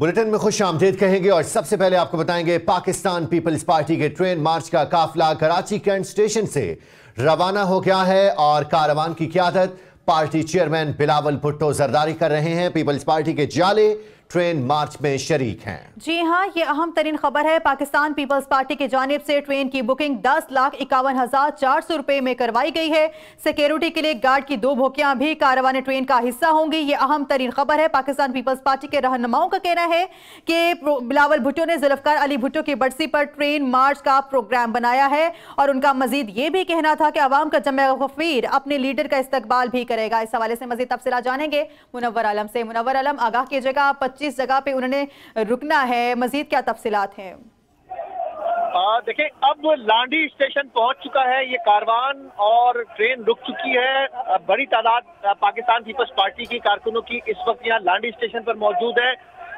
Bulletin में खुश आमदीद कहेंगे और सबसे पहले आपको बताएंगे पाकिस्तान पीपल्स पार्टी के ट्रेन मार्च का काफिला कराची कैंट स्टेशन से रवाना हो गया है और कारवान की क़यादत पार्टी चेयरमैन बिलावल भुट्टो जरदारी कर रहे हैं। पीपल्स पार्टी के जाले ट्रेन मार्च में शरीक हैं। जी हां, ये अहम तरीन खबर है। पाकिस्तान पीपल्स पार्टी की जानिब से ट्रेन की बुकिंग 10,51,400 रुपए में करवाई गई है। सिक्योरिटी के लिए गार्ड की 2 बोगियां भी कारवान ट्रेन का हिस्सा होंगी। ये अहम तरीन खबर है। पाकिस्तान पीपल्स पार्टी के रहनुमाओं का कहना है कि बिलावल भुट्टो ने जुल्फकार अली भुट्टो की बरसी पर ट्रेन मार्च का प्रोग्राम बनाया है और उनका मजीद ये भी कहना था कि अवाम का जमे गफीर अपने लीडर का इस्तकबाल भी करेगा। इस हवाले से मजीद तफसीलात जानेंगे मुनव्वर आलम से। मुनव्वर आलम, आगाह कीजिएगा, 25 जगह पे उन्होंने रुकना है, मजीद क्या तफसीलात हैं? देखिए, अब लांडी स्टेशन पहुंच चुका है ये कारवान और ट्रेन रुक चुकी है। बड़ी तादाद पाकिस्तान पीपल्स पार्टी की कारकुनों की इस वक्त यहाँ लांडी स्टेशन पर मौजूद है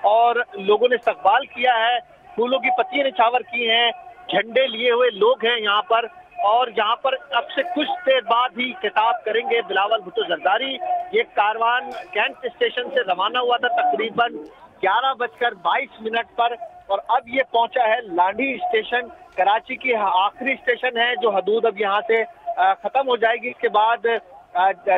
और लोगों ने इस्तकबाल किया है, फूलों की पत्तियां निछावर की हैं, झंडे लिए हुए लोग हैं यहाँ पर। और यहाँ पर अब से कुछ देर बाद ही खिताब करेंगे बिलावल भुट्टो जरदारी। ये कारवान कैंट स्टेशन से रवाना हुआ था तकरीबन 11:22 पर और अब ये पहुंचा है लांडी स्टेशन। कराची की आखिरी स्टेशन है जो हदूद अब यहाँ से खत्म हो जाएगी। इसके बाद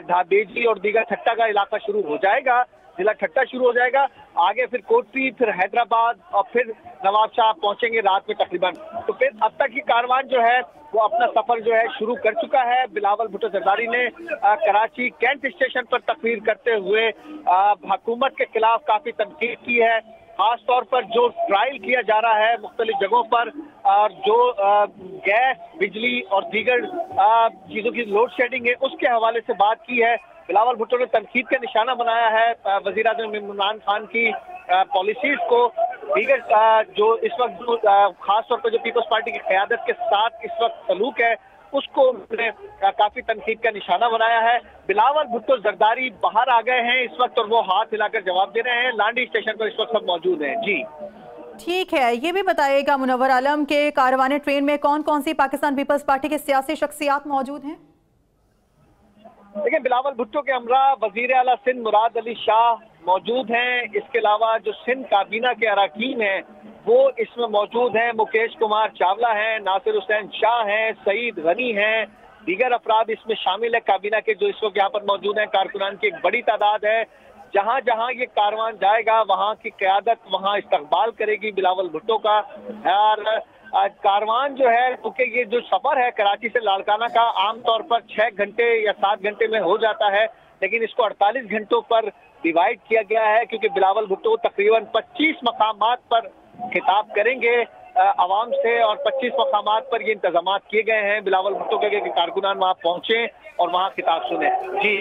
ढाबेजी और दीगर ठट्टा का इलाका शुरू हो जाएगा, जिला ठट्टा शुरू हो जाएगा। आगे फिर कोटरी, फिर हैदराबाद और फिर नवाबशाह पहुंचेंगे रात में तकरीबन। तो फिर अब तक की कारवान जो है वो अपना सफर जो है शुरू कर चुका है। बिलावल भुट्टो जरदारी ने कराची कैंट स्टेशन पर तकरीर करते हुए हुकूमत के खिलाफ काफी तनकीद की है। खास तौर पर जो ट्रायल किया जा रहा है मुख्तलिफ जगहों पर और जो गैस, बिजली और दीगर चीजों की लोड शेडिंग है उसके हवाले से बात की है। बिलावल भुट्टो ने तनकीद का निशाना बनाया है वजीर आज़म इमरान खान की पॉलिसीज को। दीगर जो इस वक्त जो खास तौर पर जो पीपल्स पार्टी की क़यादत के साथ इस वक्त सलूक है उसको उन्होंने काफी तनकीद का निशाना बनाया है। बिलावल भुट्टो जरदारी बाहर आ गए हैं इस वक्त और वो हाथ हिलाकर जवाब दे रहे हैं। लांडी स्टेशन पर इस वक्त सब मौजूद हैं। जी ठीक है, ये भी बताइएगा मुनव्वर आलम के कारवान ट्रेन में कौन कौन सी पाकिस्तान पीपल्स पार्टी के सियासी शख्सियात मौजूद हैं? देखिए, बिलावल भुट्टो के हमरा वजीर आला सिंध मुराद अली शाह मौजूद हैं। इसके अलावा जो सिंध काबीना के अरकान हैं वो इसमें मौजूद हैं। मुकेश कुमार चावला हैं, नासिर हुसैन शाह हैं, सईद गनी हैं, दीगर अफराद इसमें शामिल है काबीना के जो इस वक्त यहाँ पर मौजूद हैं। कारकुनान की एक बड़ी तादाद है। जहाँ जहाँ ये कारवान जाएगा वहाँ की क़यादत वहाँ इस्तकबाल करेगी बिलावल भुट्टो का। और कारवान जो है क्योंकि ये जो सफर है कराची से लाड़काना का आमतौर पर 6 घंटे या 7 घंटे में हो जाता है, लेकिन इसको 48 घंटों पर डिवाइड किया गया है क्योंकि बिलावल भुट्टो तकरीबन 25 मकामात पर खिताब करेंगे आवाम से और 25 मकामात पर ये इंतजाम किए गए हैं बिलावल भुट्टो के कारकुनान वहाँ पहुंचे और वहाँ खिताब सुने। जी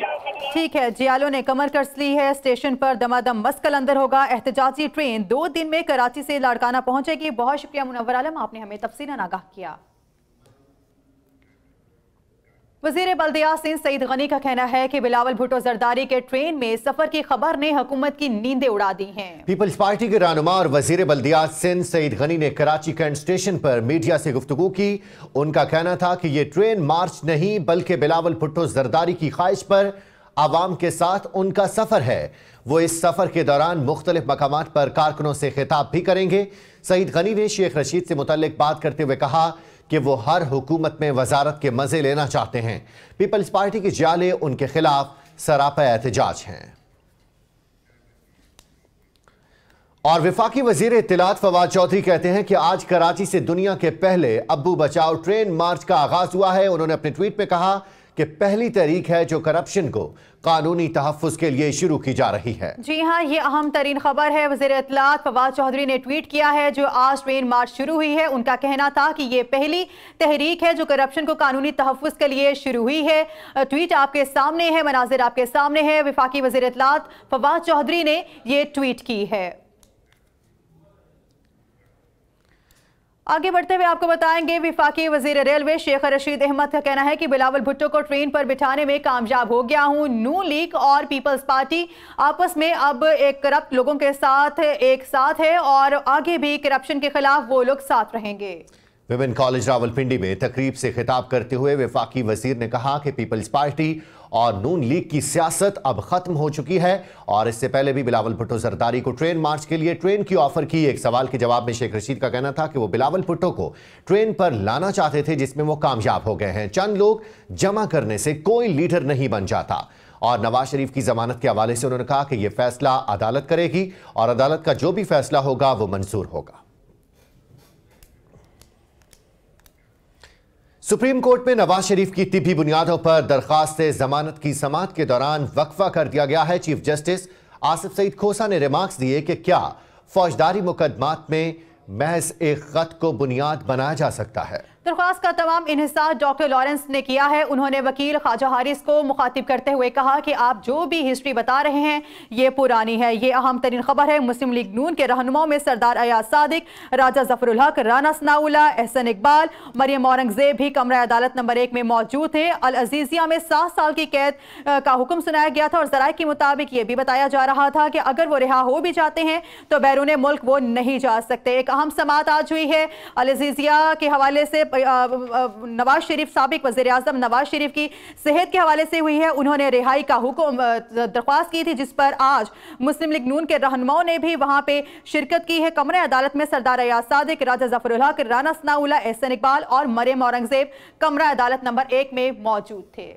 ठीक है, जियालो ने कमर कस ली है। स्टेशन पर दमादम मस्कल अंदर होगा। एहतजाजी ट्रेन 2 दिन में कराची से लाड़काना पहुंचेगी। बहुत शुक्रिया मुनव्वर आलम, आपने हमें तफसीलन आगाह किया। वज़ीर बल्दियात सिंध सईद गनी का कहना है कि बिलावल भुट्टो जरदारी के ट्रेन में सफर की खबर ने हुकूमत की नींदें उड़ा दी हैं। पीपल्स पार्टी के रहनुमा और वज़ीर बल्दियात सिंध सईद गनी ने कराची कैंट स्टेशन पर मीडिया से गुफ्तगू की। उनका कहना था कि ये ट्रेन मार्च नहीं बल्कि बिलावल भुट्टो जरदारी की ख्वाहिश पर आवाम के साथ उनका सफर है। वो इस सफर के दौरान मुख्तलिफ मकामात पर कारकुनों से खिताब भी करेंगे। सईद गनी ने शेख रशीद से मुतल्लिक बात करते हुए कहा कि वो हर हुकूमत में वजारत के मजे लेना चाहते हैं। पीपल्स पार्टी के जाले उनके खिलाफ सरापा एहतजाज हैं। और वफाकी वजीर इत्तलात फवाद चौधरी कहते हैं कि आज कराची से दुनिया के पहले अब्बू बचाओ ट्रेन मार्च का आगाज हुआ है। उन्होंने अपने ट्वीट में कहा कि पहली तरीक है जो करप्शन को कानूनी तहफ़्फ़ुज़ के लिए शुरू की जा रही है। जी हाँ, ये अहम तरीन खबर है। वज़ीर इत्तलात फवाद चौधरी ने ट्वीट किया है जो आज ट्रेन मार्च शुरू हुई है। उनका कहना था कि ये पहली तहरीक है जो करप्शन को कानूनी तहफ़्फ़ुज़ के लिए शुरू हुई है। ट्वीट आपके सामने है, मनाजिर आपके सामने है। वफाकी वज़ीर इत्तलात फवाद चौधरी ने ये ट्वीट की है। आगे बढ़ते हुए आपको बताएंगे वफाकी वजीर रेलवे शेख रशीद अहमद का कहना है कि बिलावल भुट्टो को ट्रेन पर बिठाने में कामयाब हो गया हूं। नून लीग और पीपल्स पार्टी आपस में अब एक करप्ट लोगों के साथ एक साथ है और आगे भी करप्शन के खिलाफ वो लोग साथ रहेंगे। विमेन कॉलेज रावलपिंडी में तकरीब से खिताब करते हुए वफाकी वजीर ने कहा कि पीपल्स पार्टी और नून लीग की सियासत अब खत्म हो चुकी है। और इससे पहले भी बिलावल भुट्टो जरदारी को ट्रेन मार्च के लिए ट्रेन की ऑफर की। एक सवाल के जवाब में शेख रशीद का कहना था कि वो बिलावल भुट्टो को ट्रेन पर लाना चाहते थे, जिसमें वो कामयाब हो गए हैं। चंद लोग जमा करने से कोई लीडर नहीं बन जाता। और नवाज शरीफ की जमानत के हवाले से उन्होंने कहा कि यह फैसला अदालत करेगी और अदालत का जो भी फैसला होगा वो मंजूर होगा। सुप्रीम कोर्ट में नवाज शरीफ की तिब्बी बुनियादों पर दरखास्त जमानत की समाअत के दौरान वक्फा कर दिया गया है। चीफ जस्टिस आसिफ सईद खोसा ने रिमार्क्स दिए कि क्या फौजदारी मुकदमात में महज एक खत को बुनियाद बनाया जा सकता है। दरख्वास्त का तमाम इन्हिसार डॉक्टर लॉरेंस ने किया है। उन्होंने वकील ख्वाजा हारिस को मुखातिब करते हुए कहा कि आप जो भी हिस्ट्री बता रहे हैं ये पुरानी है। ये अहम तरीन खबर है। मुस्लिम लीग नून के रहनुमाओं में सरदार अयाज सादिक, राजा जफरुल हक, राना सनाउल्लाह, एहसन इकबाल, मरियम औरंगजेब भी कमरा अदालत नंबर 1 में मौजूद थे। अल अजीजिया में 7 साल की कैद का हुक्म सुनाया गया था और जराए के मुताबिक ये भी बताया जा रहा था कि अगर वो रिहा हो भी जाते हैं तो बैरून मुल्क वो नहीं जा सकते। एक अहम समाअत आज हुई है अल अजीजिया के हवाले से। नवाज शरीफ, साबिक वज़ीर आज़म नवाज शरीफ की सेहत के हवाले से हुई है। उन्होंने रिहाई का हुक्म दरख्वास्त की थी, जिस पर आज मुस्लिम लीग नून के रहनुमाओं ने भी वहां पे शिरकत की है। कमरे अदालत में सरदार अयाज सादिक, राजा जफरुल हक, राना सनाउल्लाह, एहसन इकबाल और मरियम औरंगजेब कमरा अदालत नंबर 1 में मौजूद थे।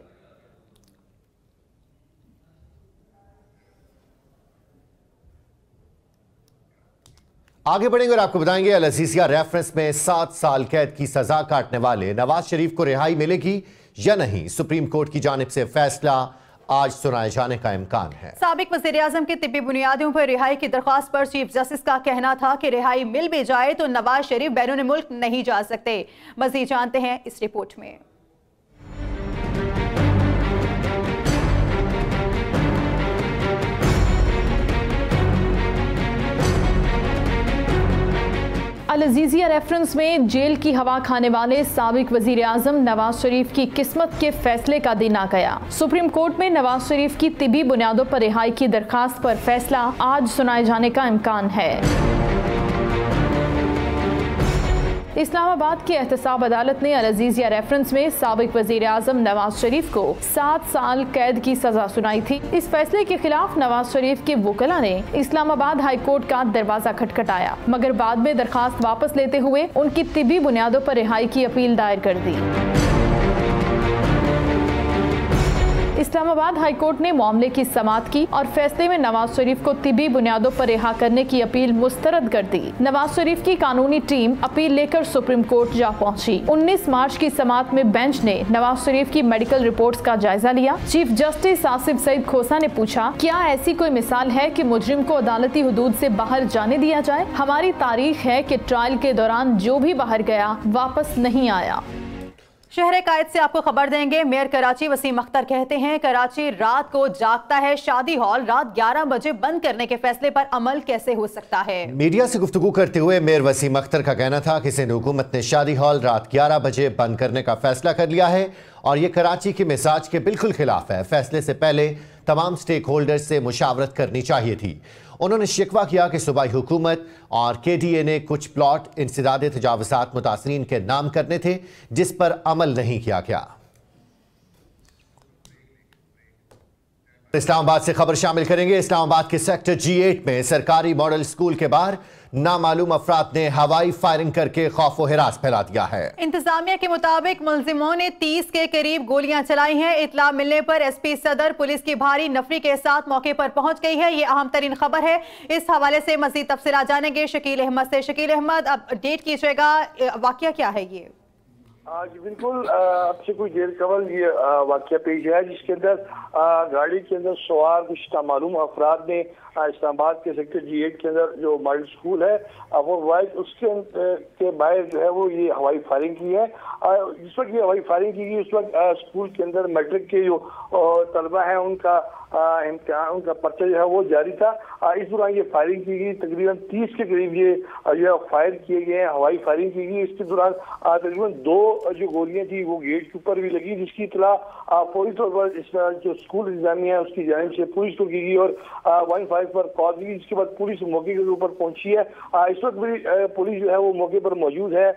आगे बढ़ेंगे और आपको बताएंगे अल अजीजिया रेफरेंस में 7 साल कैद की सजा काटने वाले नवाज शरीफ को रिहाई मिलेगी या नहीं। सुप्रीम कोर्ट की जानिब से फैसला आज सुनाए जाने का इम्कान है। साबिक वज़ीर आज़म की तिब्बी बुनियादों पर रिहाई की दरख्वास्त पर चीफ जस्टिस का कहना था कि रिहाई मिल भी जाए तो नवाज शरीफ बैरून मुल्क नहीं जा सकते। मज़ीद जानते हैं इस रिपोर्ट में। अल अजीजिया रेफरेंस में जेल की हवा खाने वाले साबिक वजीर आजम नवाज शरीफ की किस्मत के फैसले का दिन आ गया। सुप्रीम कोर्ट में नवाज शरीफ की तिब्बी बुनियादों पर रिहाई की दरखास्त पर फैसला आज सुनाए जाने का इम्कान है। इस्लामाबाद की एहतसाब अदालत ने अल अजीजिया रेफरेंस में साबिक वजीर आजम नवाज शरीफ को 7 साल कैद की सजा सुनाई थी। इस फैसले के खिलाफ नवाज शरीफ के वकील ने इस्लामाबाद हाई कोर्ट का दरवाजा खटखटाया, मगर बाद में दरखास्त वापस लेते हुए उनकी तिब्बी बुनियादों पर रिहाई की अपील दायर कर दी। इस्लामाबाद हाई कोर्ट ने मामले की समाअत की और फैसले में नवाज शरीफ को तिब्बी बुनियादों पर रिहा करने की अपील मुस्तरद कर दी। नवाज शरीफ की कानूनी टीम अपील लेकर सुप्रीम कोर्ट जा पहुंची। 19 मार्च की समाअत में बेंच ने नवाज शरीफ की मेडिकल रिपोर्ट्स का जायजा लिया। चीफ जस्टिस आसिफ सईद खोसा ने पूछा, क्या ऐसी कोई मिसाल है कि मुजरिम को अदालती हुदूद से बाहर जाने दिया जाए? हमारी तारीख है कि ट्रायल के दौरान जो भी बाहर गया वापस नहीं आया। शहर कायद से आपको खबर देंगे। मेयर कराची वसीम अख्तर कहते हैं कराची रात को जागता है, शादी हॉल रात 11 बजे बंद करने के फैसले पर अमल कैसे हो सकता है। मीडिया से गुफ्तगू करते हुए मेयर वसीम अख्तर का कहना था कि सिंध हुकूमत ने शादी हॉल रात 11 बजे बंद करने का फैसला कर लिया है और ये कराची के मिजाज के बिल्कुल खिलाफ है। फैसले से पहले तमाम स्टेक होल्डर्स से मुशावरत करनी चाहिए थी। उन्होंने शिकवा किया कि सूबाई हुकूमत और KDA ने कुछ प्लॉट इंसदाद तजावुज़ात मुतासरीन के नाम करने थे, जिस पर अमल नहीं किया गया। इस्लामाबाद से खबर शामिल करेंगे। इस्लामाबाद के सेक्टर G8 में सरकारी मॉडल स्कूल के बाहर नामालूम अफराद ने हवाई फायरिंग करके खौफ व हिरास फैला दिया है। इंतजामिया के मुताबिक मुलजिमों ने 30 के करीब गोलियां चलाई हैं। इतला मिलने पर SP सदर पुलिस की भारी नफरी के साथ मौके पर पहुंच गई है। ये अहम तरीन खबर है। इस हवाले से मजीद तफसीलात जानेंगे शकील अहमद से। शकील अहमद, अपडेट कीजिएगा, वाकया क्या है ये? जी बिल्कुल, अब से कुछ देर कबल ये वाकया पेश है जिसके अंदर गाड़ी के अंदर सवार कुछ नामालूम अफराद ने इस्लामाबाद के सेक्टर G8 के अंदर जो मॉडल स्कूल है वो वाइज उसके बाहर जो है वो ये हवाई फायरिंग की है। जिस वक्त ये हवाई फायरिंग की गई उस वक्त स्कूल के अंदर मैट्रिक के जो तलबा है उनका इम्तिहान, उनका पर्चा जो है वो जारी था। इस दौरान ये फायरिंग की गई। तकरीबन 30 के करीब ये फायर किए गए हैं, हवाई फायरिंग की गई। इसके दौरान तकरीबन 2 जो गोलियां थी वो गेट के ऊपर भी लगी, जिसकी इतला फौरी तौर पर इस जो स्कूल इंतजामिया है उसकी जानिब से पुलिस को की गई और 15 पर कॉल दी। इसके बाद पुलिस मौके के ऊपर पहुंची है। इस वक्त भी पुलिस जो है वो मौके पर मौजूद है।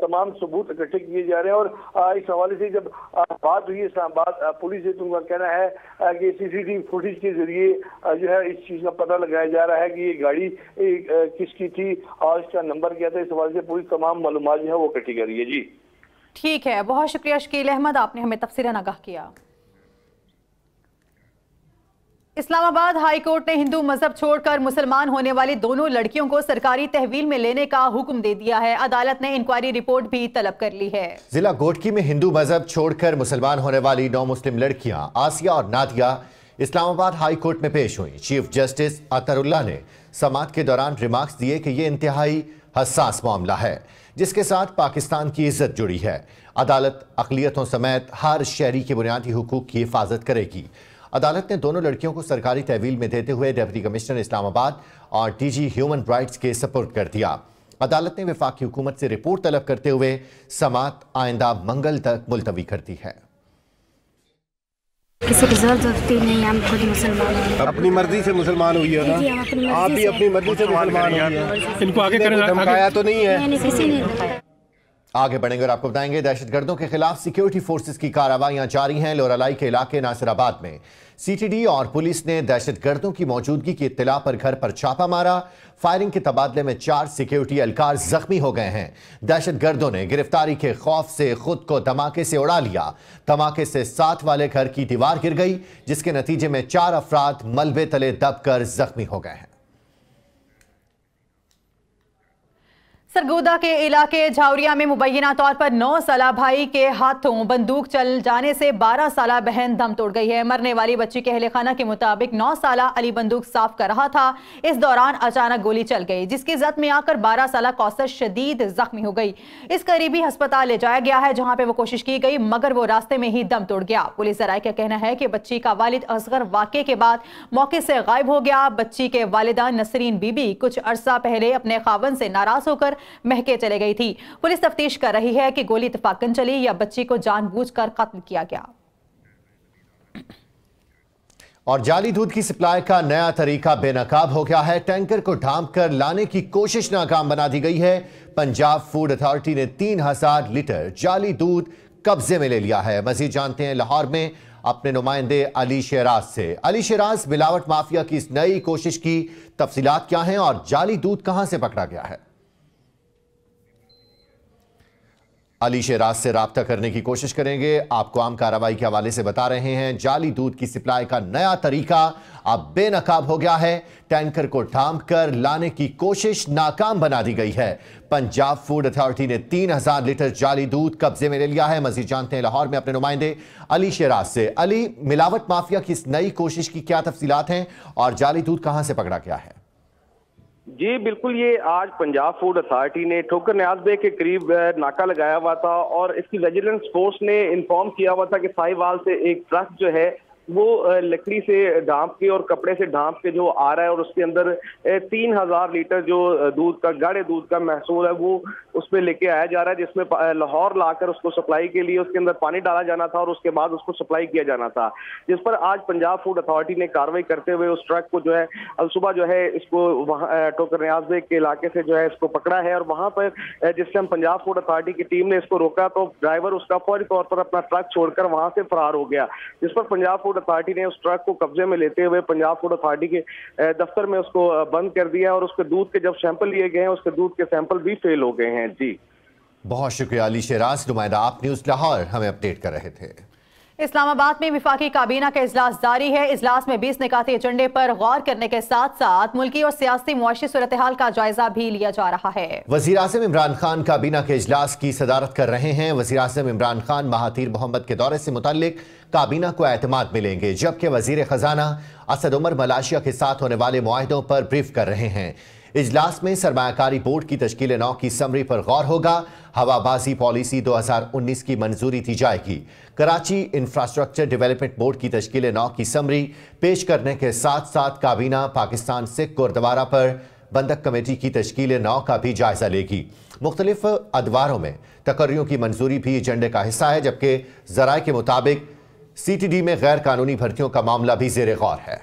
तमाम सबूत इकट्ठे किए जा रहे हैं और इस हवाले से जब बात हुई इस्लामाबाद पुलिस से, तो उनका कहना है कि CCTV फुटेज के जरिए जो है इस चीज का पता लगाया जा रहा है कि ये गाड़ी किसकी थी और इसका नंबर क्या था। इस हवाले से पुलिस तमाम मालूमात जो है वो इकट्ठी कर रही है। जी ठीक है, बहुत शुक्रिया शकील अहमद, आपने हमें तफसीलन आगाह किया। इस्लामाबाद हाई कोर्ट ने हिंदू मजहब छोड़कर मुसलमान होने वाली दोनों लड़कियों को सरकारी तहवील में लेने का हुक्म दे दिया है। अदालत ने इंक्वायरी रिपोर्ट भी तलब कर ली है। जिला गोटकी में हिंदू मजहब छोड़कर मुसलमान होने वाली 9 मुस्लिम लड़कियां आसिया और नादिया इस्लामाबाद हाई कोर्ट में पेश हुई। चीफ जस्टिस अतरुल्लाह ने समाअत के दौरान रिमार्क्स दिए कि यह इंतहाई हसास मामला है जिसके साथ पाकिस्तान की इज्जत जुड़ी है। अदालत अक़लियतों समेत हर शहरी के बुनियादी हुकूक की हिफाजत करेगी। अदालत ने दोनों लड़कियों को सरकारी तहवील में देते हुए डिप्टी कमिश्नर इस्लामाबाद और DG ह्यूमन राइट्स के सपुर्द कर दिया। अदालत ने वफाकी हुकूमत से रिपोर्ट तलब करते हुए समाअत आइंदा मंगल तक मुलतवी कर दी है। किसी की जबरदस्ती नहीं, हम खुद मुसलमान हैं। अपनी मर्जी से मुसलमान हुई हो ना? आप भी अपनी मर्जी से मुसलमान हुई हैं। इनको आगे करने धमकाया तो नहीं है? मैंने किसी ने धमकाया। आगे बढ़ेंगे और आपको बताएंगे दहशतगर्दों के खिलाफ सिक्योरिटी फोर्सेस की कार्रवाइयां जारी हैं। लोरालाई के इलाके नासिराबाद में CTD और पुलिस ने दहशतगर्दों की मौजूदगी की इत्तला पर घर पर छापा मारा। फायरिंग के तबादले में 4 सिक्योरिटी एहलकार जख्मी हो गए हैं। दहशतगर्दों ने गिरफ्तारी के खौफ से खुद को धमाके से उड़ा लिया। धमाके से साथ वाले घर की दीवार गिर गई जिसके नतीजे में 4 अफराद मलबे तले दबकर जख्मी हो गए हैं। सरगोदा के इलाके झावरिया में मुबैना तौर पर 9 साला भाई के हाथों बंदूक चल जाने से 12 साला बहन दम तोड़ गई है। मरने वाली बच्ची के अहले खाना के मुताबिक 9 साला अली बंदूक साफ कर रहा था। इस दौरान अचानक गोली चल गई जिसकी जद में आकर 12 साला कौसर शदीद जख्मी हो गई। इस करीबी अस्पताल ले जाया गया है जहां पे वो कोशिश की गई मगर वो रास्ते में ही दम तोड़ गया। पुलिस जराये का कहना है कि बच्ची का वालिद असगर वाक़े के बाद मौके से गायब हो गया। बच्ची के वालिदा नसरीन बीबी कुछ अरसा पहले अपने खावन से नाराज होकर महके चले गई थी। पुलिस तफ्तीश कर रही है कि गोली इत्तफाकन चली या बच्ची को जानबूझकर कत्ल किया गया। और जाली दूध की सप्लाई का नया तरीका बेनकाब हो गया है। टैंकर को ढांप कर लाने की कोशिश नाकाम बना दी गई है। पंजाब फूड अथॉरिटी ने 3000 लीटर जाली दूध कब्जे में ले लिया है। मजीद जानते हैं लाहौर में अपने नुमाइंदे अली शेराज से। अली शेराज, मिलावट माफिया की इस नई कोशिश की तफसीलात क्या हैं और जाली दूध कहां से पकड़ा गया है? अली शेराज से राब्ता करने की कोशिश करेंगे। आपको आम कार्रवाई के हवाले से बता रहे हैं, जाली दूध की सप्लाई का नया तरीका अब बेनकाब हो गया है। टैंकर को ढांप कर लाने की कोशिश नाकाम बना दी गई है। पंजाब फूड अथॉरिटी ने 3000 लीटर जाली दूध कब्जे में ले लिया है। मजीद जानते हैं लाहौर में अपने नुमाइंदे अली शेराज से। अली, मिलावट माफिया की इस नई कोशिश की क्या तफसीलात हैं और जाली दूध कहां से पकड़ा गया है? जी बिल्कुल, ये आज पंजाब फूड अथॉरिटी ने ठोकर न्याज बे के करीब नाका लगाया हुआ था और इसकी विजिलेंस फोर्स ने इन्फॉर्म किया हुआ था कि साहिवाल से एक ट्रक जो है वो लकड़ी से ढांप के और कपड़े से ढांप के जो आ रहा है और उसके अंदर 3000 लीटर जो दूध का गाढ़े दूध का महसूल है वो उसमें लेके आया जा रहा है, जिसमें लाहौर लाकर उसको सप्लाई के लिए उसके अंदर पानी डाला जाना था और उसके बाद उसको सप्लाई किया जाना था। जिस पर आज पंजाब फूड अथॉरिटी ने कार्रवाई करते हुए उस ट्रक को जो है सुबह जो है इसको वहाँ ठोकर न्याज बे के इलाके से जो है इसको पकड़ा है और वहां पर जिस टाइम पंजाब फूड अथॉरिटी की टीम ने इसको रोका तो ड्राइवर उसका फौरी तौर पर अपना ट्रक छोड़कर वहां से फरार हो गया। जिस पर पंजाब फूड अथॉरिटी ने उस ट्रक को कब्जे में लेते हुए पंजाब फूड अथॉरिटी के दफ्तर में उसको बंद कर दिया और उसके दूध के जब सैंपल लिए गए हैं उसके दूध के सैंपल भी फेल हो गए हैं। जी बहुत शुक्रिया अली शेराज, नुमाइंदा आप न्यूज लाहौर हमें अपडेट कर रहे थे। इस्लामाबाद में विफाकी काबीना का इजलास जारी है। इजलास में 20 निकाती एजेंडे पर गौर करने के साथ साथ मुल्की और सियासी मुआशी सूरत हाल का जायजा भी लिया जा रहा है। वजीर आज़म इमरान खान काबीना के इजलास की सदारत कर रहे हैं। वजीर आज़म इमरान खान महातीर मोहम्मद के दौरे से मुताल्लिक काबीना को एतमाद मिलेंगे, जबकि वजीर खजाना असद उमर मलाशिया के साथ होने वाले मुआहिदों पर ब्रीफ कर रहे हैं। इजलास में सरमायाकारी बोर्ड की तश्कील 9 की समरी पर गौर होगा। हवाबाजी पॉलिसी 2019 की मंजूरी दी जाएगी। कराची इंफ्रास्ट्रक्चर डेवलपमेंट बोर्ड की तश्कील 9 की समरी पेश करने के साथ साथ काबीना पाकिस्तान सिख गुरुद्वारा पर बंधक कमेटी की तश्कील 9 का भी जायजा लेगी। मुख्तलिफ अदवारों में तकर्रियों की मंजूरी भी एजेंडे का हिस्सा है, जबकि जराए के मुताबिक CTD में गैर कानूनी भर्तियों का मामला भी ज़ेरे गौर है।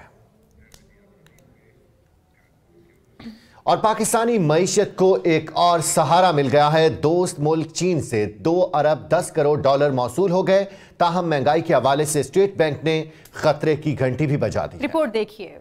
और पाकिस्तानी मईशत को एक और सहारा मिल गया है। दोस्त मुल्क चीन से 2 अरब 10 करोड़ डॉलर मौसूल हो गए। ताहम महंगाई के हवाले से स्टेट बैंक ने खतरे की घंटी भी बजा दी। रिपोर्ट देखिए।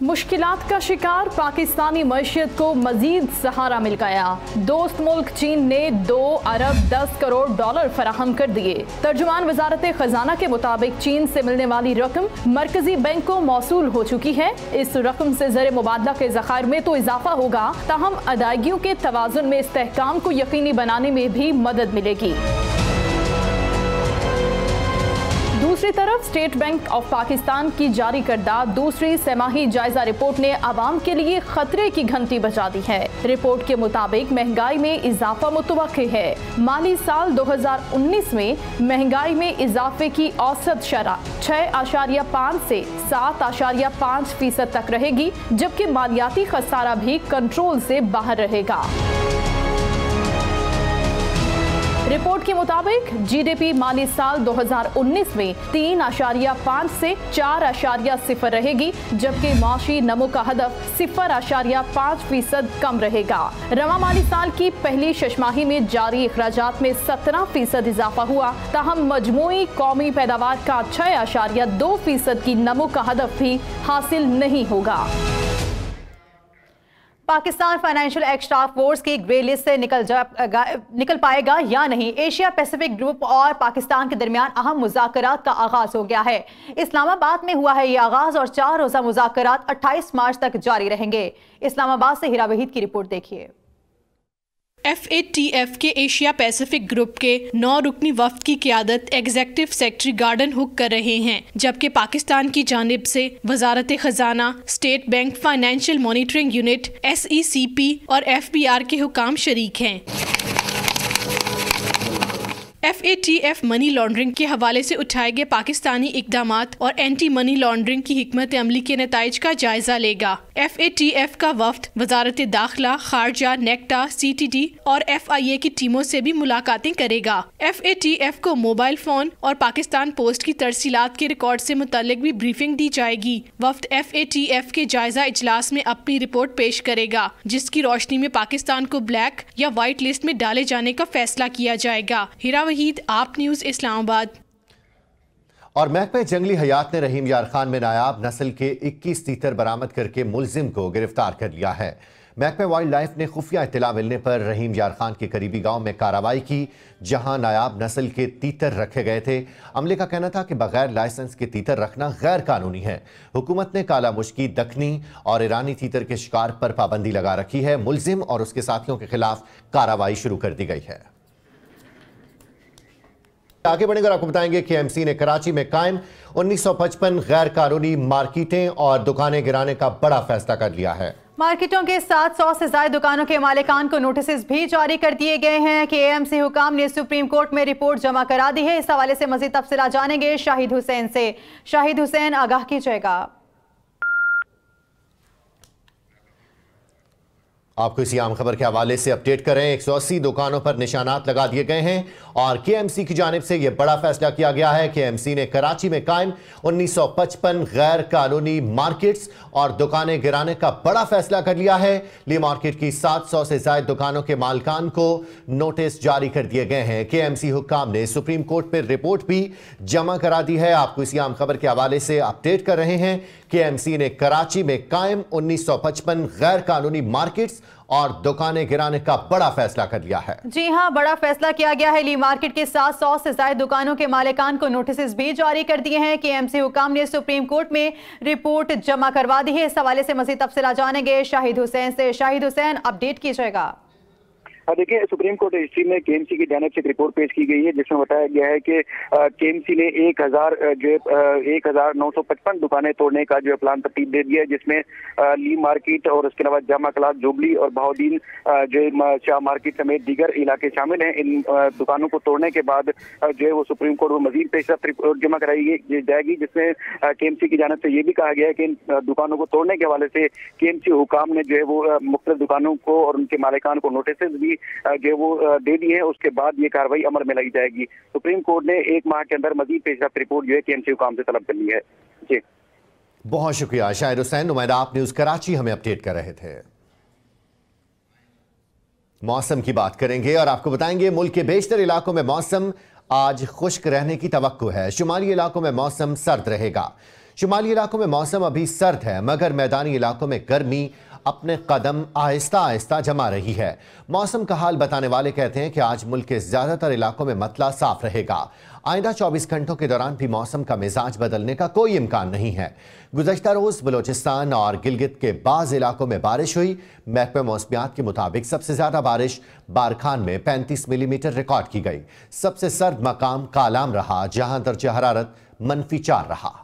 मुश्किलात का शिकार पाकिस्तानी मईशत को मजीद सहारा मिल गया। दोस्त मुल्क चीन ने 2 अरब 10 करोड़ डॉलर फराहम कर दिए। तर्जुमान वजारत खजाना के मुताबिक चीन से मिलने वाली रकम मरकजी बैंक को मौसूल हो चुकी है। इस रकम से ज़र मुबादला के ज़खायर में तो इजाफा होगा, ताहम अदायगियों के तवाज़ुन में इस्तेहकाम को यकीनी बनाने में भी मदद मिलेगी। दूसरी तरफ स्टेट बैंक ऑफ पाकिस्तान की जारी करदा दूसरी सेमाही जायजा रिपोर्ट ने आवाम के लिए खतरे की घंटी बजा दी है। रिपोर्ट के मुताबिक महंगाई में इजाफा मुतवक्के है। माली साल 2019 में महंगाई में इजाफे की औसत शरह 6.5 से 7.5% तक रहेगी, जबकि मालियाती खसारा भी कंट्रोल से बाहर रहेगा। रिपोर्ट के मुताबिक GDP माली साल 2019 में 3.5 से 4.0 रहेगी, जबकि माशी नमो का हदफ 0.5% कम रहेगा। रवा माली साल की पहली छमाही में जारी अखराजात में 17% इजाफा हुआ, ताहम मजमूई कौमी पैदावार का 6.2% की नमो का हदफ भी हासिल नहीं होगा। Pakistan financial act task force की ग्रे लिस्ट से निकल पाएगा या नहीं? एशिया पैसिफिक ग्रुप और पाकिस्तान के दरमियान अहम मुज़ाकरात का आगाज हो गया है। इस्लामाबाद में हुआ है ये आगाज और 4 रोज़ा मुज़ाकरात 28 मार्च तक जारी रहेंगे। इस्लामाबाद से हिरा वहीद की रिपोर्ट देखिए। FATF के एशिया पैसिफिक ग्रुप के 9 रुकनी वफ्द की क़यादत एग्जेक्टिव सेक्रेटरी गार्डन हुक कर रहे हैं, जबकि पाकिस्तान की जानिब से वजारत खजाना, state bank, financial monitoring unit, SECP और FBR के हुकाम शरीक हैं। FATF मनी लॉन्ड्रिंग के हवाले से उठाए गए पाकिस्तानी इकदामात और एंटी मनी लॉन्ड्रिंग की हिकमत अमली के नताइज का जायजा लेगा। FATF का वफ्द वजारत दाखिला, खारजा, नेक्टा, CTD और FIA की टीमों से भी मुलाकातें करेगा। FATF को मोबाइल फोन और पाकिस्तान पोस्ट की तरसीलात के रिकॉर्ड से मुतालिक भी ब्रीफिंग दी जाएगी। वफ्द FATF के जायजा इजलास में अपनी रिपोर्ट पेश करेगा, जिसकी रोशनी में पाकिस्तान को ब्लैक या व्हाइट लिस्ट में डाले जाने का फैसला किया जाएगा। हिरा वहीद, आप न्यूज़, इस्लामाबाद। और महकमा जंगली हयात ने रहीम यार खान में नायाब नस्ल के 21 तीतर बरामद करके मुलजिम को गिरफ्तार कर लिया है। महकमा वाइल्ड लाइफ ने खुफिया इत्तला मिलने पर रहीम यार खान के करीबी गांव में कार्रवाई की, जहां नायाब नस्ल के तीतर रखे गए थे। अमले का कहना था कि बगैर लाइसेंस के तीतर रखना गैर कानूनी है। हुकूमत ने काला मुश्की, दखनी और ईरानी तीतर के शिकार पर पाबंदी लगा रखी है। मुलजिम और उसके साथियों के खिलाफ कार्रवाई शुरू कर दी गई है। आगे बढ़ेंगे और आपको बताएंगे कि KMC ने कराची में कायम 1955 गैर कानूनी मार्केटें और दुकानें गिराने का बड़ा फैसला कर लिया है। मार्केटों के 700 से ज्यादा दुकानों के मालिकान को नोटिस भी जारी कर दिए गए हैं। KMC हुकाम ने सुप्रीम कोर्ट में रिपोर्ट जमा करा दी है। इस हवाले से मजीद तफसीलात जानेंगे शाहिद हुसैन से। शाहिद हुसैन, आगाह कीजिएगा। आपको इसी आम खबर के हवाले से अपडेट करें। 180 दुकानों पर निशानात लगा दिए गए हैं और KMC की जानिब से यह बड़ा फैसला किया गया है। KMC ने कराची में कायम 1955 गैर कानूनी मार्केट्स और दुकानें गिराने का बड़ा फैसला कर लिया है। ली मार्केट की 700 से ज्यादा दुकानों के मालिकान को नोटिस जारी कर दिए गए हैं। KMC हुक्काम ने सुप्रीम कोर्ट पर रिपोर्ट भी जमा करा दी है। आपको इसी आम खबर के हवाले से अपडेट कर रहे हैं। KMC ने कराची में कायम 1955 गैर कानूनी मार्केट्स और दुकानें गिराने का बड़ा फैसला कर लिया है। जी हां, बड़ा फैसला किया गया है। ली मार्केट के 700 से ज्यादा दुकानों के मालिकान को नोटिस भी जारी कर दिए हैं। KMC हुकाम ने सुप्रीम कोर्ट में रिपोर्ट जमा करवा दी है। इस हवाले से मजीद तफसीलात जानेंगे शाहिद हुसैन से। शाहिद हुसैन, अपडेट कीजिएगा। देखिए, सुप्रीम कोर्ट रजिस्ट्री में केएमसी की जानिब से एक रिपोर्ट पेश की गई है जिसमें बताया गया है कि केएमसी ने 1955 दुकानें तोड़ने का जो प्लान तरतीब दे दिया है, जिसमें ली मार्केट और उसके अलावा जामा क्लास, जुबली और बहाउद्दीन जो शाह मार्केट समेत दीगर इलाके शामिल हैं। इन दुकानों को तोड़ने के बाद जो है वो सुप्रीम कोर्ट में मजीद पेशरफ्त रिपोर्ट जमा कराई जाएगी, जिसमें केएमसी की जानिब से ये भी कहा गया है कि इन दुकानों को तोड़ने के हवाले से केएमसी हुकाम ने जो है वो मुख्तलिफ दुकानों को और उनके मालिकान को नोटिस भी जो वो दे दी है। उसके बाद ये कार्रवाई अमल में लाई जाएगी। सुप्रीम कोर्ट ने 1 माह के अंदर मजीद पेशरफ्त रिपोर्ट जो है केएमसी हुकाम से तलब कर ली है। जी, बहुत शुक्रिया शाहिद हुसैन, नुमाइंदा आप न्यूज़ कराची हमें अपडेट कर रहे थे। मौसम की बात करेंगे और आपको बताएंगे मुल्क के बेशतर इलाकों में मौसम आज खुश्क रहने की तवक्को है। शुमाली इलाकों में मौसम सर्द रहेगा। शुमाली इलाकों में मौसम अभी सर्द है, मगर मैदानी इलाकों में गर्मी अपने कदम आहिस्ता आहिस्ता जमा रही है। मौसम का हाल बताने वाले कहते हैं कि आज मुल्क के ज्यादातर इलाकों में मतला साफ रहेगा। आइंदा 24 घंटों के दौरान भी मौसम का मिजाज बदलने का कोई इम्कान नहीं है। गुज़श्ता रोज बलोचिस्तान और गिलगित के बाज़ इलाकों में बारिश हुई। महकमा मौसमियात के मुताबिक सबसे ज्यादा बारिश बारखान में 35 मिलीमीटर रिकॉर्ड की गई। सबसे सर्द मकाम कालाम रहा, जहां दर्जा हरारत -4 रहा।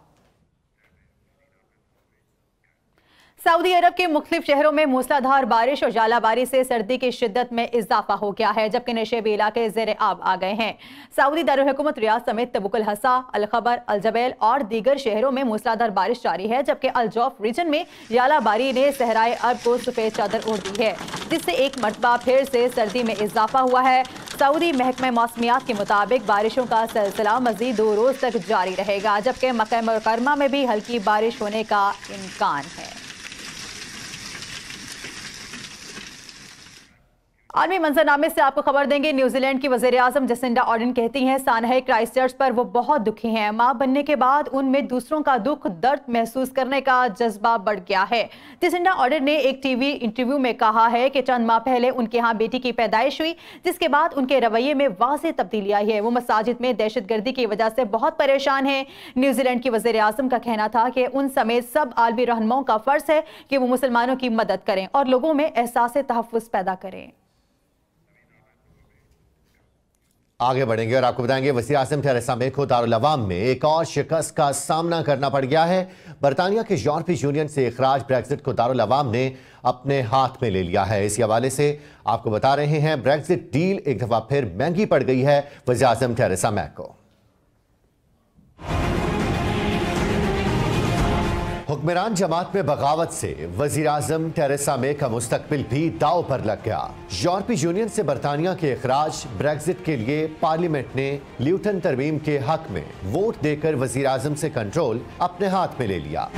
सऊदी अरब के मुख्तलिफ शहरों में मूसलाधार बारिश और जालाबारी से सर्दी की शिद्दत में इजाफा हो गया है, जबकि नशेबी इलाके ज़ेर आब आ गए हैं। सऊदी दारुल-हुकूमत रियाद समेत तबुकुल हसा, अल खबर, अल जबैल और दीगर शहरों में मूसलाधार बारिश जारी है, जबकि अल जौफ रीजन में जालाबारी ने सहराए अरब को सफेद चादर ओढ़ दी है, जिससे एक मरतबा फिर से सर्दी में इजाफा हुआ है। सऊदी महकमा मौसमियात के मुताबिक बारिशों का सिलसिला मजीद 2 रोज तक जारी रहेगा, जबकि मक्का मुकर्रमा में भी हल्की बारिश होने का इम्कान है। आलमी मंजरनामे से आपको खबर देंगे। न्यूजीलैंड की वज़ीर-ए-आज़म जसिंडा आर्डन कहती हैं सानहे क्राइस्टचर्च पर वो बहुत दुखी हैं। मां बनने के बाद उनमें दूसरों का दुख दर्द महसूस करने का जज्बा बढ़ गया है। जसिंडा आर्डन ने एक टीवी इंटरव्यू में कहा है कि चंद माह पहले उनके यहाँ बेटी की पैदाइश हुई, जिसके बाद उनके रवैये में वाज़ेह तब्दीली आई है। वो मसाजिद में दहशतगर्दी की वजह से बहुत परेशान है। न्यूजीलैंड की वज़ीर-ए-आज़म का कहना था कि उन समेत सब आलमी रहनुमाओं का फर्ज है कि वो मुसलमानों की मदद करें और लोगों में एहसास तहफ़्फ़ुज़ पैदा करें। आगे बढ़ेंगे और आपको बताएंगे वज़ीर-ए-आज़म थेरेसा मे को दारुल अवाम में एक और शिकस्त का सामना करना पड़ गया है। बरतानिया के यूरोपीय यूनियन से इखराज ब्रेक्जिट को दारुल अवाम ने अपने हाथ में ले लिया है। इसी हवाले से आपको बता रहे हैं ब्रेक्जिट डील एक दफा फिर महंगी पड़ गई है वज़ीर-ए-आज़म थेरेसा मे को। हुक्मरान जमात में बगावत से वज़ीर-ए-आज़म थेरेसा मे का मुस्तकबिल भी दांव पर लग गया। यूरोपीय यूनियन से बरतानिया के इखराज ब्रेक्जिट के लिए पार्लियामेंट ने ल्यूटन तरमीम के हक में वोट देकर वज़ीर-ए-आज़म से कंट्रोल अपने हाथ में ले लिया।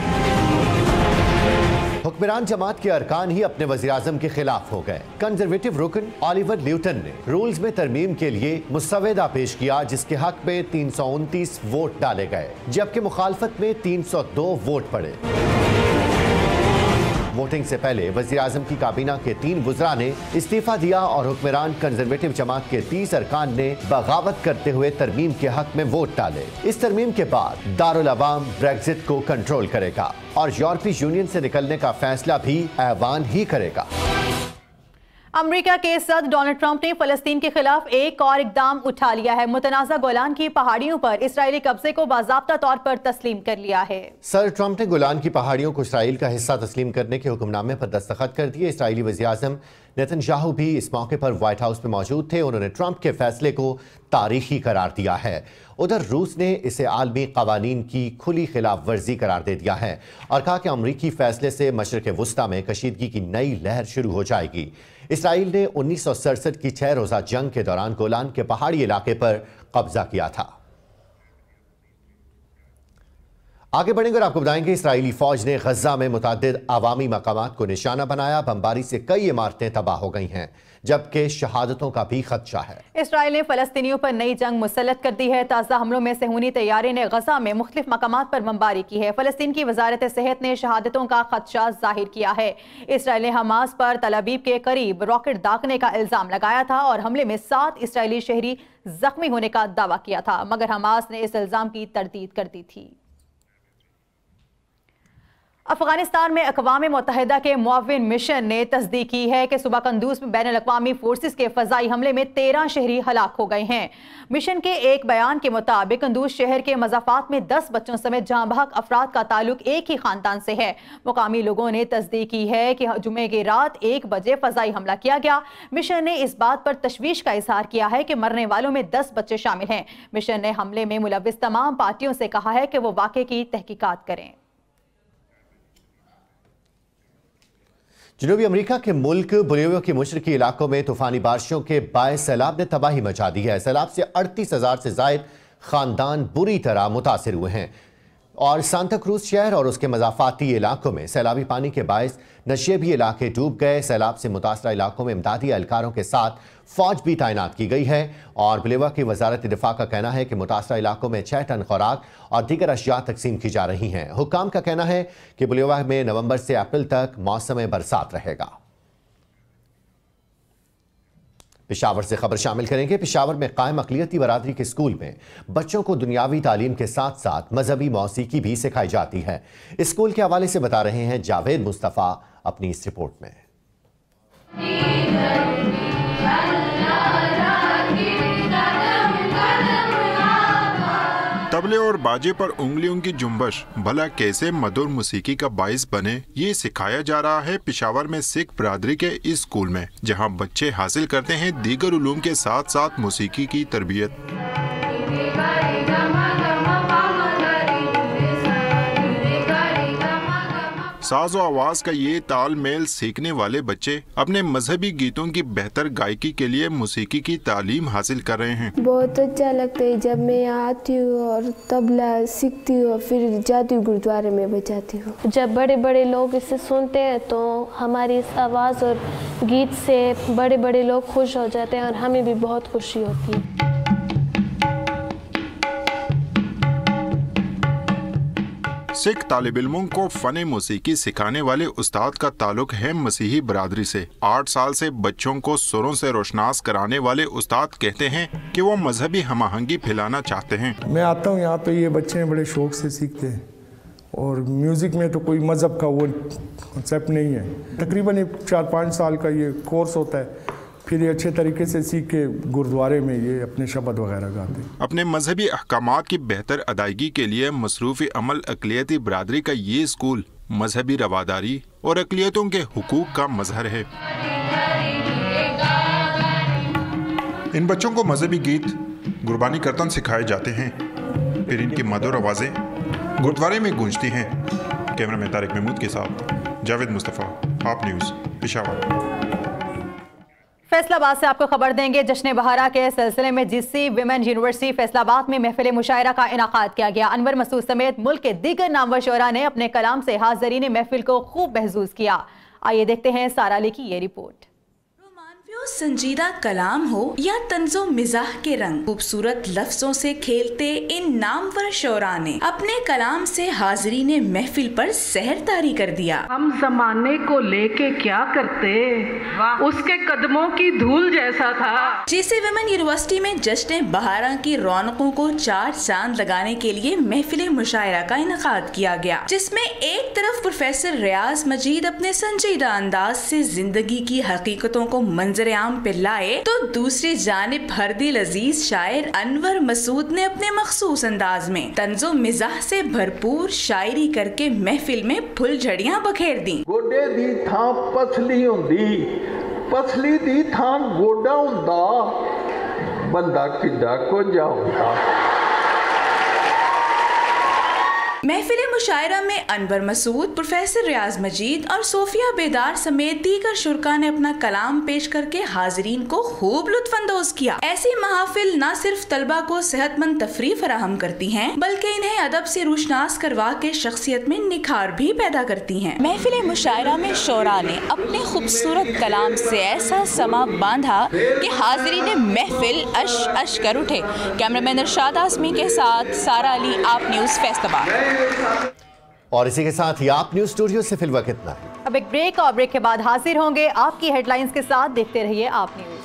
हुक्मरान जमात के अरकान ही अपने वज़ीर-ए-आज़म के खिलाफ हो गए। कंजर्वेटिव रुकन ओलिवर ल्यूटन ने रूल्स में तरमीम के लिए मुसव्वदा पेश किया, जिसके हक में 329 वोट डाले गए, जबकि मुखालफत में 302 वोट पड़े। वोटिंग से पहले वज़ीर-ए-आज़म की काबीना के 3 वुज़रा ने इस्तीफा दिया और हुक्मरान कंजर्वेटिव जमात के 30 अरकान ने बगावत करते हुए तरमीम के हक में वोट डाले। इस तरमीम के बाद दारुल अवाम ब्रेक्जिट को कंट्रोल करेगा और यूरोपीय यूनियन से निकलने का फैसला भी ऐवान ही करेगा। अमेरिका के सदर डोनाल्ड ट्रंप ने फलस्तीन के खिलाफ एक और इकदाम उठा लिया है। मुतनाज़ा गोलान की पहाड़ियों पर इसराइली कब्जे को बाज़ाब्ता तौर पर तस्लीम कर लिया है। सदर ट्रंप ने गोलान की पहाड़ियों को इसराइल का हिस्सा तस्लीम करने के हुक्मनामे पर दस्तखत कर दिए। इसराइली वज़ीर-ए-आज़म नेतन्याहू भी इस मौके पर व्हाइट हाउस में मौजूद थे। उन्होंने ट्रंप के फैसले को तारीखी करार दिया है। उधर रूस ने इसे आलमी कवानीन की खुली खिलाफ वर्जी करार दे दिया है और कहा कि अमरीकी फैसले से मशरिक़ वुस्ता में कशीदगी की नई लहर शुरू हो जाएगी। इसराइल ने 1967 की 6 रोज़ा जंग के दौरान गोलान के पहाड़ी इलाके पर कब्जा किया था। आगे बढ़ेंगे और आपको बताएंगे इसराइली फौज ने गजा में मुतअद्दिद अवामी मकामात को निशाना बनाया। बमबारी से कई इमारतें तबाह हो गई हैं, जबकि शहादतों का भी खदशा है। इसराइल ने फलस्तीनियों पर नई जंग मुसल्लत कर दी है। ताज़ा हमलों में सेहूनी तैयारे ने गजा में मुख्तलिफ मकामात पर बमबारी की है। फलस्तीन की वजारत सेहत ने शहादतों का खदशा जाहिर किया है। इसराइल ने हमास पर तल अवीव के करीब रॉकेट दागने का इल्जाम लगाया था और हमले में 7 इसराइली शहरी जख्मी होने का दावा किया था, मगर हमास ने इस इल्जाम की तरदीद कर दी थी। अफगानिस्तान में अक़वाम मुत्तहिदा के मुआविन मिशन ने तस्दीक की है कि सुबह कंदूज में बैनुल अक़वामी फोर्सेस के फ़ज़ाई हमले में 13 शहरी हलाक हो गए हैं। मिशन के एक बयान के मुताबिक कंदूज शहर के मज़ाफ़ात में 10 बच्चों समेत जाँ बहक अफराद का ताल्लुक एक ही ख़ानदान से है। मुकामी लोगों ने तस्दीक की है कि जुमे की रात 1 बजे फ़ज़ाई हमला किया गया। मिशन ने इस बात पर तशवीश का इज़हार किया है कि मरने वालों में 10 बच्चे शामिल हैं। मिशन ने हमले में मुलव्विस तमाम पार्टियों से कहा है कि वो वाक़े की तहकीकात करें। जनूबी अमेरिका के मुल्क बोलिविया के मशरकी इलाकों में तूफानी बारिशों के बायस सैलाब ने तबाही मचा दी है। सैलाब से 38,000 से ज़ायद खानदान बुरी तरह मुतासिर हुए हैं और सांता क्रूज शहर और उसके मज़ाफ़ाती इलाकों में सैलाबी पानी के बायस नशेबी इलाके डूब गए। सैलाब से मुतासरा इलाकों में इमदादी एहलकारों के साथ फौज भी तैनात की गई है और बोलिविया की वजारत दिफा का कहना है कि मुतासरा इलाकों में 6 टन खुराक और दीगर अशिया तकसीम की जा रही हैं। हुक्काम का कहना है कि बोलिविया में नवंबर से अप्रैल तक मौसम बरसात रहेगा। पेशावर से खबर शामिल करेंगे। पेशावर में कायम अक़लियती बरादरी के स्कूल में बच्चों को दुनियावी तालीम के साथ साथ मजहबी मौसीकी भी सिखाई जाती है। इस स्कूल के हवाले से बता रहे हैं जावेद मुस्तफ़ा अपनी इस रिपोर्ट में। तबले और बाजे पर उंगलियों की जुम्बश भला कैसे मधुर मौसीकी का बाइस बने, ये सिखाया जा रहा है पेशावर में सिख बरादरी के इस स्कूल में, जहां बच्चे हासिल करते हैं दीगर उलूम के साथ साथ मौसीकी की तरबियत। साज़ो आवाज का ये तालमेल सीखने वाले बच्चे अपने मजहबी गीतों की बेहतर गायकी के लिए मौसीकी की तालीम हासिल कर रहे हैं। बहुत अच्छा लगता है जब मैं यहाँ आती हूँ और तबला सीखती हूँ, फिर जाती हूँ गुरुद्वारे में बजाती हूँ। जब बड़े बड़े लोग इसे सुनते हैं तो हमारी इस आवाज़ और गीत से बड़े बड़े लोग खुश हो जाते हैं और हमें भी बहुत खुशी होती है। सिख तालिब इल्मों को फन मौसीकी सिखाने वाले उस्ताद का ताल्लुक है मसीही बरादरी से। 8 साल से बच्चों को सुरों से रोशनास कराने वाले उस्ताद कहते हैं कि वो मजहबी हमआहंगी फैलाना चाहते हैं। मैं आता हूँ यहाँ पे, ये बच्चे बड़े शौक से सीखते हैं और म्यूज़िक में तो कोई मज़हब का वो कंसेप्ट नहीं है। तकरीबन 4-5 साल का ये कोर्स होता है, फिर ये अच्छे तरीके से सीख के गुरुद्वारे में ये अपने शब्द वगैरह गाते हैं। अपने मजहबी अहकामात की बेहतर अदायगी के लिए मसरूफ़ी अमल अक़लियती बरादरी का ये स्कूल मजहबी रवादारी और अक़लियतों के हुकूक का मजहर है। इन बच्चों को मजहबी गीत, गुरबानी कीर्तन सिखाए जाते हैं, फिर इनकी मधुर आवाज़ें गुरुद्वारे में गूंजती हैं। कैमरामैन तारिक महमूद के साथ जावेद मुस्तफ़ा, आप न्यूज़, पेशावर। फैसलाबाद से आपको खबर देंगे। जश्न बहारा के सिलसिले में जीसी विमेन यूनिवर्सिटी फैसलाबाद में महफिल मुशायरा का इनाकाद किया गया। अनवर मसूद समेत मुल्क के दीगर नामवर शोरा ने अपने कलाम से हाज़रीन महफिल को खूब महसूस किया। आइए देखते हैं सारा अली की ये रिपोर्ट। संजीदा कलाम हो या तंजो मिजाह के रंग, खूबसूरत लफ्जों से खेलते इन नामवर शोरा ने अपने कलाम से हाज़रीन महफिल पर सहर तारी कर दिया। हम जमाने को लेके क्या करते, उसके कदमों की धूल जैसा था। जीसी विमेन यूनिवर्सिटी में जश्न बहारा की रौनकों को 4 चांद लगाने के लिए महफिल मुशायरा का इनकाद किया गया, जिसमें एक तरफ प्रोफेसर रियाज मजीद अपने संजीदा अंदाज से जिंदगी की हकीकतों को मंजर आम पे लाए, तो दूसरी जानिब हरदिल अजीज शायर अनवर मसूद ने अपने मखसूस अंदाज में तंजो मिजाह से भरपूर शायरी करके महफिल में फुलझड़ियां बखेर दी। गोडे दी थां पसली हुंदी, पसली दी थां गोडा हुंदा, बंदा किड्डा को जाऊंदा। महफिल मुशायरा में अनवर मसूद, प्रोफेसर रियाज मजीद और सोफिया बेदार समेत दीगर शुरका ने अपना कलाम पेश करके हाजरीन को खूब लुत्फानंदोज किया। ऐसी महाफिल न सिर्फ तलबा को सेहतमंद तफरीह फराहम करती हैं, बल्कि इन्हें अदब से रूशनास करवा के शख्सियत में निखार भी पैदा करती हैं। महफिल मुशायरा में शोरा ने अपने खूबसूरत कलाम से ऐसा समा बांधा कि हाजरीन महफिल अश अश कर उठे। कैमरामैन इरशाद आसमी के साथ सारा अली, आप न्यूज़, फैसलाबाद। और इसी के साथ ही आप न्यूज़ स्टूडियो से फिलवक्त इतना है। अब एक ब्रेक और ब्रेक के बाद हाजिर होंगे आपकी हेडलाइंस के साथ। देखते रहिए आप न्यूज़।